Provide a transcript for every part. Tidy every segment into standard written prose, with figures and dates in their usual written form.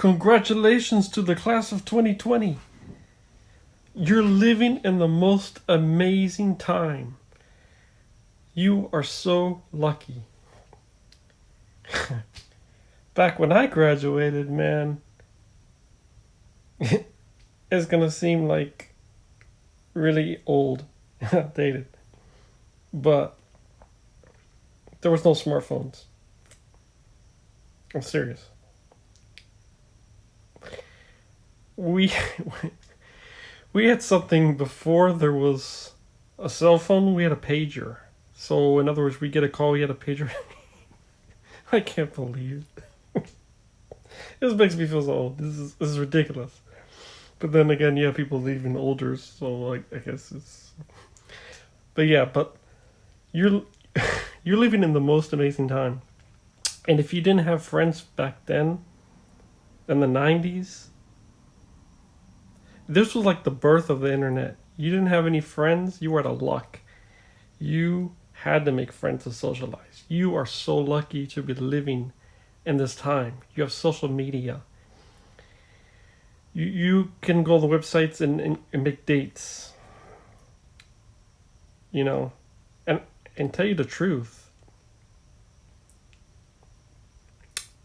Congratulations to the class of 2020. You're living in the most amazing time. You are so lucky. Back when I graduated, man, it's gonna seem like really old, outdated. But there was no smartphones. I'm serious. We we had something before there was a cell phone. We had a pager. So in other words, we get a call. We had a pager. I can't believe it. This makes me feel so old. This is ridiculous. But then again, you have people even older, so I guess it's. But yeah, but you're you're living in the most amazing time. And if you didn't have friends back then, in the '90s, this was like the birth of the internet. You didn't have any friends, you were out of luck. You had to make friends to socialize. You are so lucky to be living in this time. You have social media. You can go to the websites and make dates. You know, and tell you the truth.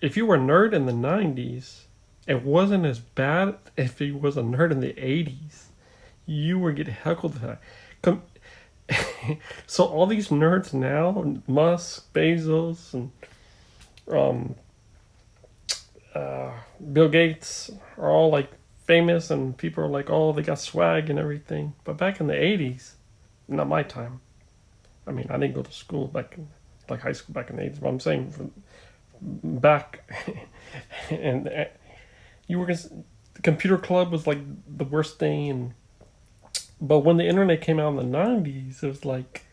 If you were a nerd in the 90s, it wasn't as bad if you was a nerd in the 80s. You were getting heckled. So all these nerds now, Musk, Bezos, and Bill Gates are all like famous, and people are like, oh, they got swag and everything. But back in the 80s, not my time. I mean, I didn't go to school back in, like high school back in the 80s, but I'm saying from back and you were the computer club was like the worst thing. But when the internet came out in the 90s, it was like,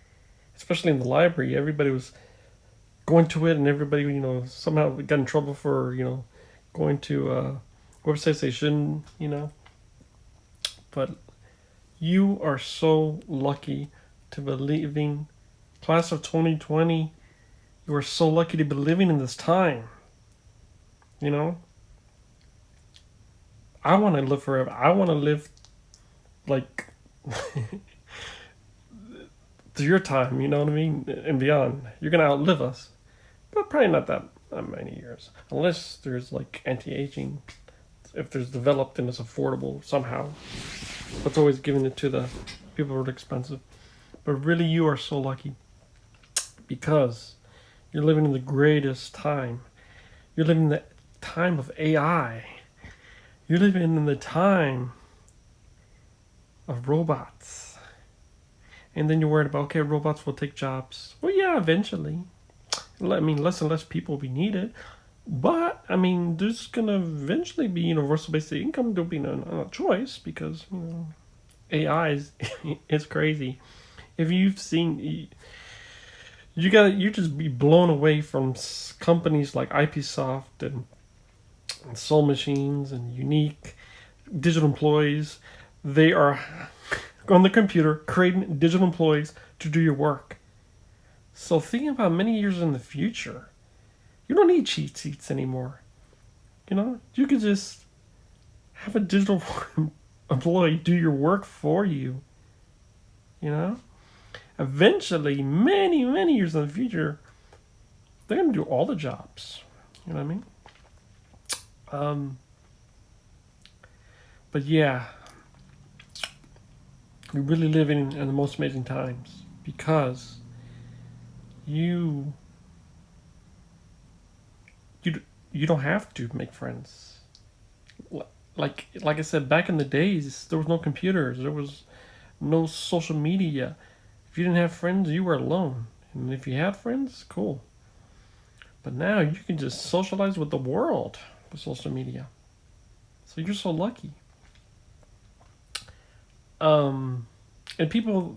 especially in the library, everybody was going to it, and everybody, somehow got in trouble for, going to websites they shouldn't, But you are so lucky to be living, class of 2020, you are so lucky to be living in this time, I want to live forever. I want to live like to your time, you know what I mean, and beyond. You're gonna outlive us, but probably not that many years, unless there's like anti-aging. If there's developed and it's affordable somehow, it's always giving it to the people who are expensive. But really, you are so lucky because you're living in the greatest time. You're living in the time of AI. You're living in the time of robots. And then you're worried about, okay, robots will take jobs. Well, yeah, eventually. I mean, less and less people will be needed. But, I mean, there's going to eventually be universal basic income. There'll be no choice because, AI is crazy. If you've seen, you just be blown away from companies like IPsoft and Soul Machines and Unique digital employees. They are on the computer creating digital employees to do your work. So thinking about many years in the future, you don't need cheat sheets anymore. You could just have a digital employee do your work for you. Eventually, many, many years in the future, they're going to do all the jobs. You know what I mean? But yeah, we're really living in the most amazing times because you don't have to make friends. Like I said, back in the days, there was no computers, there was no social media. If you didn't have friends, you were alone. And if you had friends, cool. But now you can just socialize with the world with social media. So you're so lucky. And people,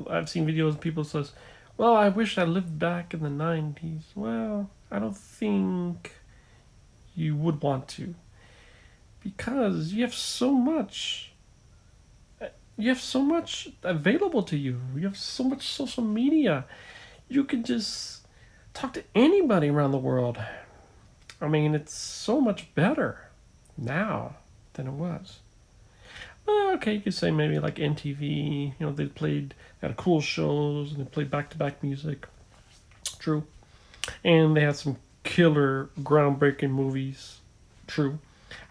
I've seen videos, people says, well, I wish I lived back in the 90s. Well, I don't think you would want to. Because you have so much. You have so much available to you. You have so much social media. You can just talk to anybody around the world. I mean, it's so much better. now than it was. Okay, you could say maybe like MTV. You know, they had cool shows and they played back-to-back music. True, and they had some killer, groundbreaking movies. True.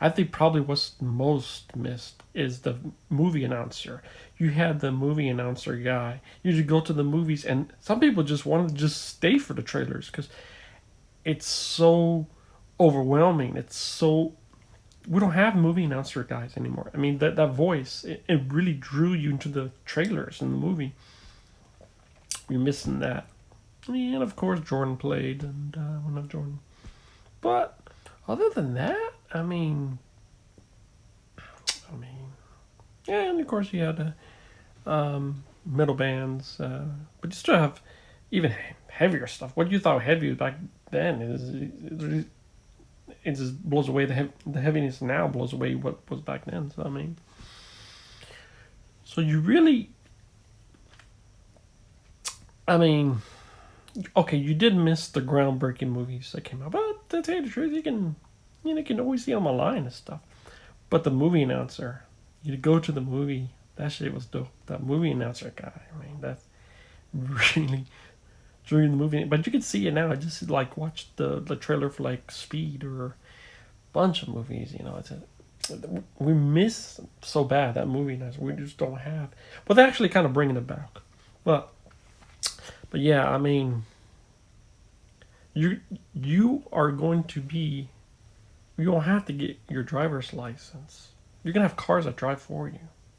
I think probably what's most missed is the movie announcer. You had the movie announcer guy. You should go to the movies, and some people just wanted to just stay for the trailers because it's so overwhelming. It's so we don't have movie announcer guys anymore. I mean that voice it really drew you into the trailers in the movie. You're missing that. And of course Jordan played, and well, not Jordan, but other than that, I mean, yeah, and of course you had metal bands, but you still have even heavier stuff. What you thought heavy back then it just blows away the heaviness now blows away what was back then. So so you really, I mean, okay, you did miss the groundbreaking movies that came out, but to tell you the truth, you can always see them online and stuff. But the movie announcer, you go to the movie, that shit was dope. That movie announcer guy, that's really during the movie. But you can see it now. I just like watch the trailer for like Speed or a bunch of movies. We miss so bad that movie announcer. We just don't have. But they're actually kind of bringing it back. But yeah, you are going to be. You don't have to get your driver's license. You're gonna have cars that drive for you.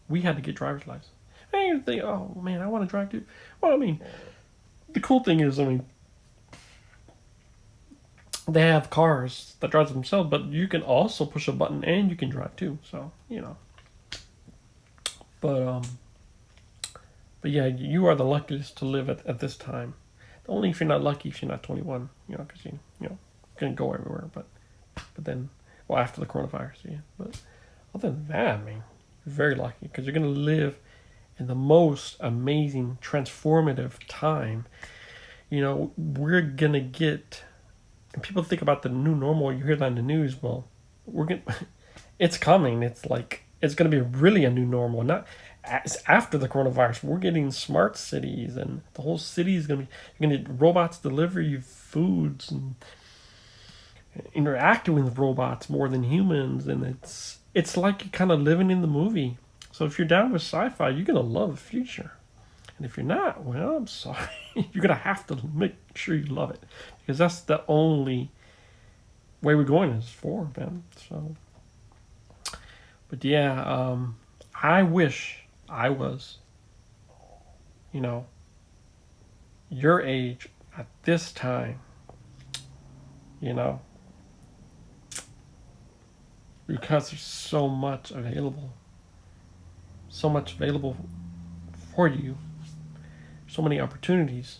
We had to get driver's license. And you think, oh man, I want to drive too. Well, the cool thing is, they have cars that drive themselves, but you can also push a button and you can drive too. So But yeah, you are the luckiest to live at this time. Only if you're not lucky if you're not 21, because you can go everywhere. But then, well, after the coronavirus, yeah. But other than that, you're very lucky because you're gonna live in the most amazing, transformative time. We're gonna get. And people think about the new normal. You hear that in the news. Well, it's coming. It's like it's gonna be really a new normal. Not after the coronavirus. We're getting smart cities, and the whole city is gonna be. You're gonna get robots deliver you foods and interacting with robots more than humans, and it's like you're kind of living in the movie. So if you're down with sci-fi, you're gonna love the future. And if you're not, well, I'm sorry. You're gonna have to make sure you love it because that's the only way we're going is forward, man. So, but yeah, I wish I was, your age at this time, because there's so much available for you, so many opportunities,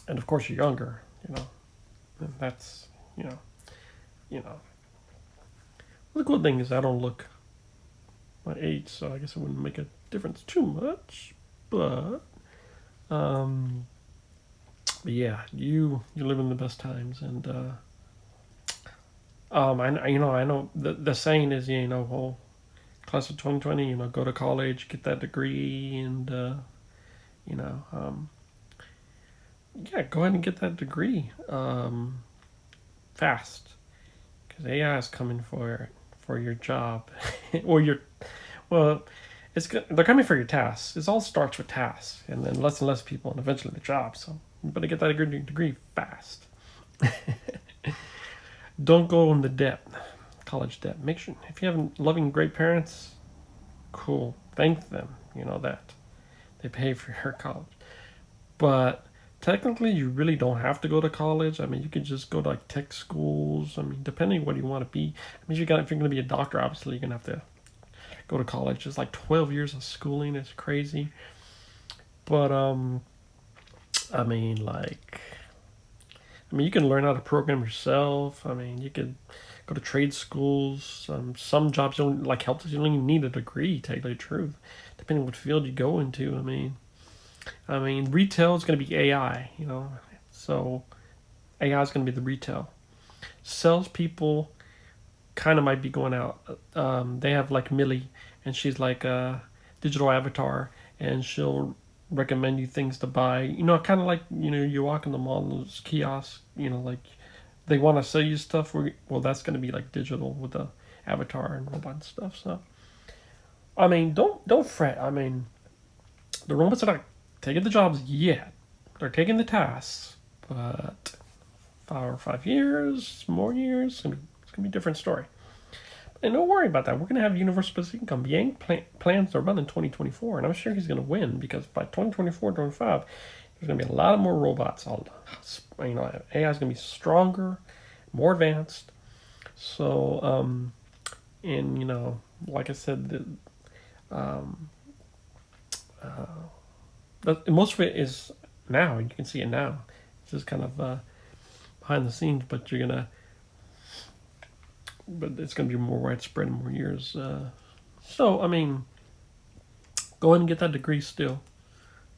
and of course you're younger, and that's well, the cool thing is I don't look my age, so I guess it wouldn't make a difference too much, but yeah, you live in the best times, and I know the saying is, well, class of 2020, go to college, get that degree, and yeah, go ahead and get that degree fast, because AI is coming for your job, or well, they're coming for your tasks. It all starts with tasks, and then less and less people, and eventually the job. So you better get that degree fast. Don't go in the debt, college debt. Make sure if you have loving, great parents, cool. Thank them. That they pay for your college. But technically, you really don't have to go to college. You could just go to like tech schools. Depending on what you want to be. If you're going to be a doctor, obviously you're gonna have to go to college. It's like 12 years of schooling. It's crazy. But you can learn how to program yourself. You could go to trade schools. Some jobs don't like help. You don't even need a degree. To tell you the truth, depending on what field you go into. Retail is going to be AI. So AI is going to be the retail. Salespeople kind of might be going out. They have like Millie, and she's like a digital avatar, and she'll recommend you things to buy. Kind of like you walk in the mall, those kiosks. Like they want to sell you stuff. Well, that's going to be like digital with the avatar and robot and stuff. So I mean, don't fret. I mean, the robots are not taking the jobs yet. They're taking the tasks, but 5 more years, it's gonna be a different story. And don't worry about that. We're gonna have universal basic income. Yang plans to run in 2024, and I'm sure he's gonna win because by 2024, 25, there's gonna be a lot of more robots. AI is gonna be stronger, more advanced. So, and like I said, most of it is now. You can see it now. It's just kind of behind the scenes, but it's gonna be more widespread in more years. So I mean, go ahead and get that degree still,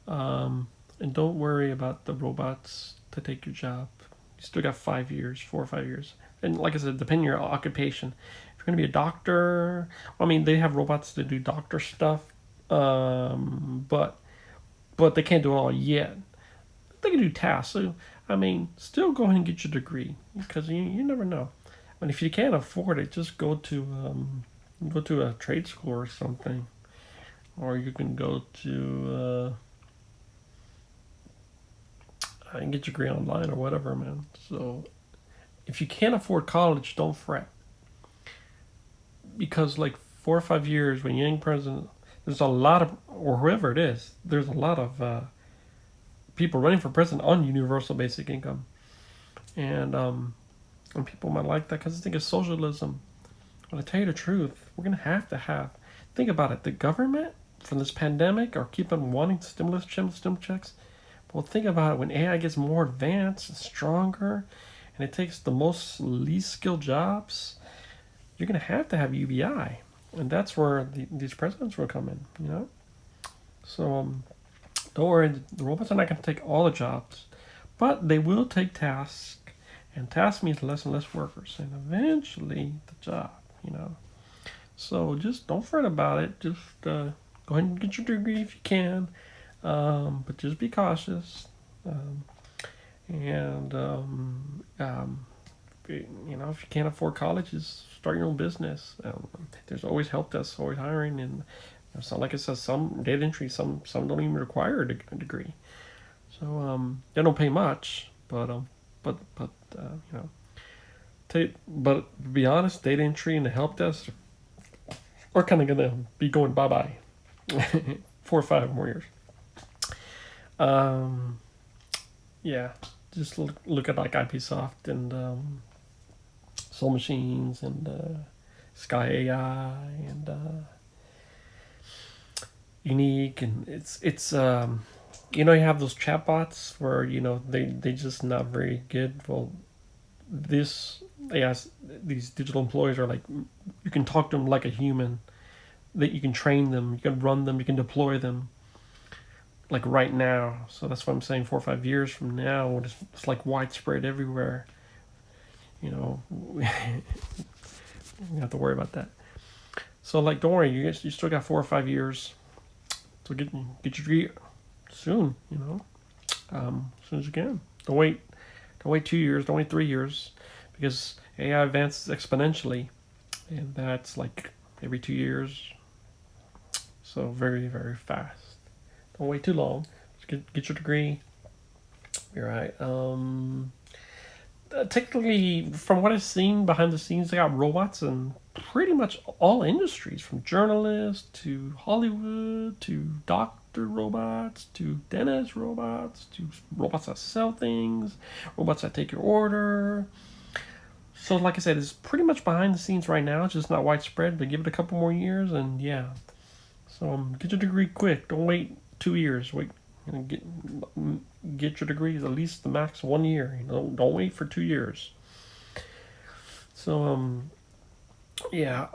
and don't worry about the robots to take your job. You still got 5 years, 4 or 5 years, and like I said, depending on your occupation. If you're gonna be a doctor, I mean, they have robots that do doctor stuff, but they can't do it all yet. They can do tasks. So I mean, still go ahead and get your degree because you never know. And if you can't afford it, just go to a trade school or something, or you can go to and get your degree online or whatever, man. So if you can't afford college, don't fret because like 4 or 5 years when Yang president, there's a lot of or whoever it is, there's a lot of people running for president on universal basic income, and people might like that because they think it's socialism. But I tell you the truth, we're gonna have to have. Think about it. The government from this pandemic are keeping wanting stimulus checks. Well, think about it. When AI gets more advanced and stronger, and it takes the most least skilled jobs, you're gonna have to have UBI, and that's where these presidents will come in. So don't worry. The robots are not gonna take all the jobs, but they will take tasks. And task means less and less workers, and eventually the job. So just don't fret about it. Just go ahead and get your degree if you can, but just be cautious. And if you can't afford college, just start your own business. There's always help desk, always hiring, and like I said, some data entry, some don't even require a degree. So they don't pay much, but but to be honest, data entry and the help desk are kind of gonna be going bye bye, 4 or 5 more years. Yeah, just look at like IPsoft and Soul Machines and Sky AI and Unique, and it's you have those chatbots where they just not very good. Well, these digital employees are like, you can talk to them like a human, that you can train them, you can run them, you can deploy them like right now. So that's what I'm saying. 4 or 5 years from now, when it's like widespread everywhere, we have to worry about that. So like, don't worry, you still got 4 or 5 years to get your degree soon. As soon as you can. Don't wait 2 years. Don't wait 3 years, because AI advances exponentially, and that's like every 2 years. So very, very fast. Don't wait too long. Just get your degree. You're right. Technically, from what I've seen behind the scenes, they got robots in pretty much all industries, from journalists to Hollywood to doctor robots to dentist robots to robots that sell things, robots that take your order. So, like I said, it's pretty much behind the scenes right now. It's just not widespread, but give it a couple more years, and yeah. So, get your degree quick. Don't wait 2 years. Wait, get your degree at least the max 1 year. Don't wait for 2 years. So yeah,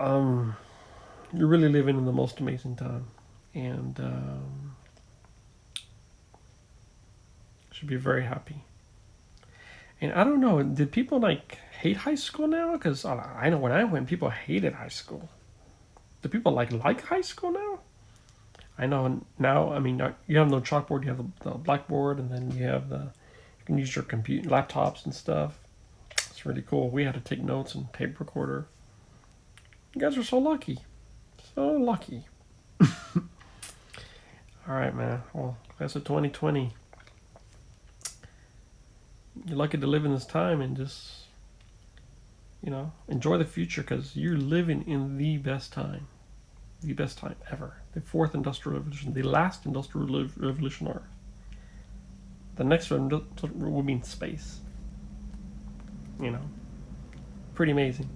you're really living in the most amazing time, and should be very happy. And I don't know, did people like hate high school now? Because I know when I went, people hated high school. Do people like high school now? I know now. I mean, you have no chalkboard. You have the blackboard, and then you have you can use your computer, laptops, and stuff. It's really cool. We had to take notes and tape recorder. You guys are so lucky, so lucky. All right, man. Well, class of 2020. You're lucky to live in this time and just, enjoy the future because you're living in the best time. The best time ever. The fourth industrial revolution. The last industrial revolution on Earth. The next one will be in space. Pretty amazing.